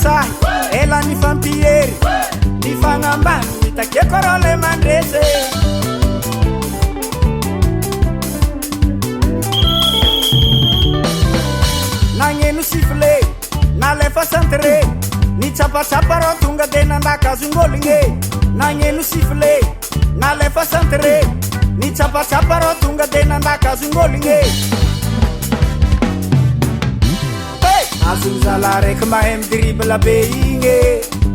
sahy ela ny fampihery ny fagnambany mitakeko rô le mandresy nagneno sifle nalefa santre ny tsapatsapa rô tonga de nandakazong'ologny nagneno sifle nalefa santre ny tsapatsapa rô tonga de nandakazong'ologny azony zala raiky mahay midribla be igny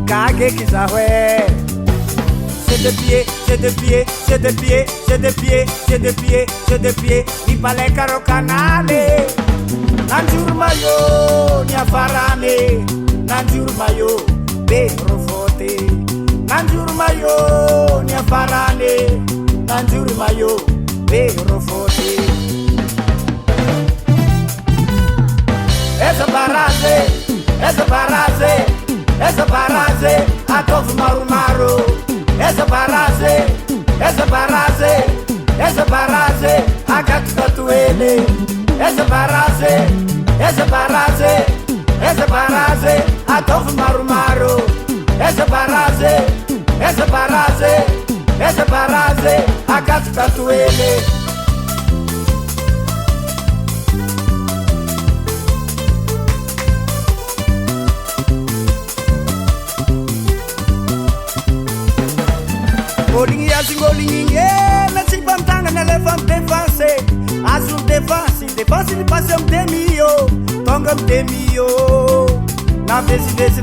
kageky zaho c'est de pied c'est de pied c'est de pied c'est de pied c'est de pied c'est de pied ny baleka rô kanale nanjuro mayo ny afarane nanjuro mayo be rofote nanjuro mayo ny afarane nanjuro mayo be rofote essa baraze atovo maromaro essa baraze akatukatuele essa baraze atovo maromaro essa baraze akatukatuele Olingi azing'oligny na tsy bantagnana lefa midefense azo midefense defense ny passé amy demio tonga amy demio navezivezy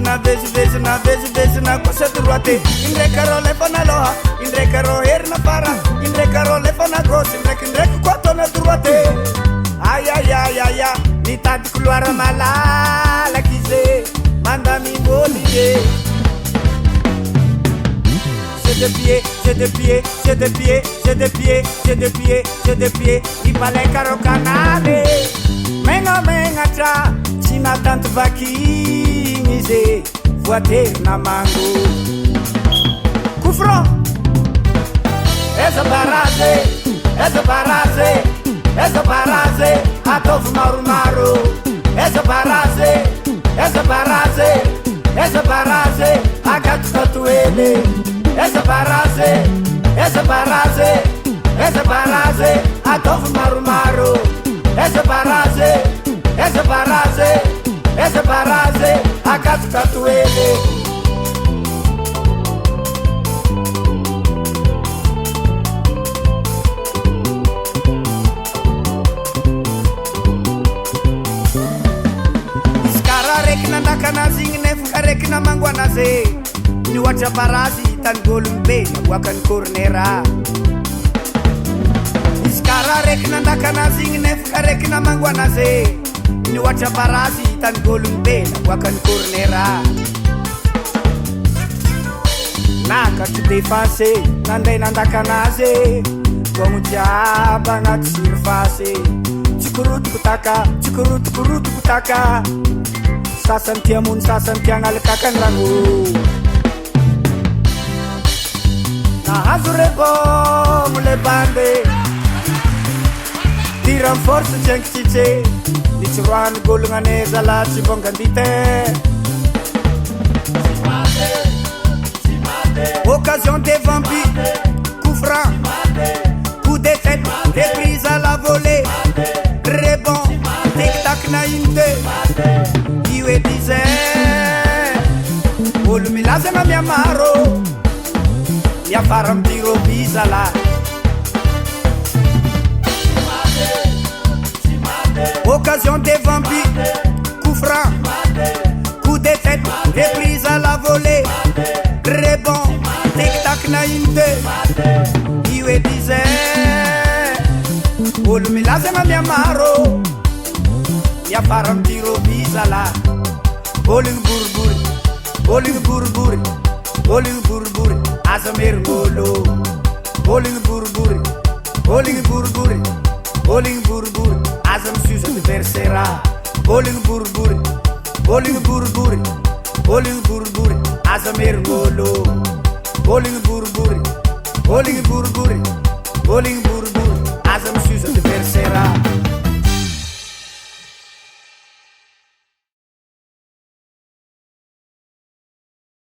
na kosa droite indraiky rô lefa naloha indraiky rô herina fara indraiky rô lefa na gauche indraiky koa tona droite ayayayaya nitady couloir malalaky izy mandaming'oligny c'est de pied, c'est de pied, c'est de pied, c'est de pied, c'est de pied, c'est de pied, i baleka rô kanale megna tra tsy natanto vakigny izy voatery namango koufron essa baraze atovo maromaro essa baraze akatukatuele essa baraze atovo maromaro essa baraze akatukatuele iskara reky nandakanazy igny nefa reky namangoanazy ny ohatra barazy tan'ologno be naboakany cornera izy kara reky nandakanazy igny nefa reky namangoanazy ny ohatra barazy tan'ologno be naboakany cornera nakatry defense nandray nandakanazy gogno jiaby agnaty surface tsikorotokotaka sasany tia mony sasany tia analakakany rano nahazo rebom le bande tira force tsenkitsice nitsoroahany golonane zala tsy vongandite occasion des vampires coup franc coup de tête reprise à la volée rebond tic tac na inte io e dize olo milaza na miamaro miafara amtiro bizala occasion des vampires coup franc coup de tête reprise à la volée rebond tic tac na inte io e dize olo milaza na miamaro miafara amtiro bizala ologno boribory aza merigolo ologno boribory aza misuzy anniversera ologno boribory aza merigolo ologno boribory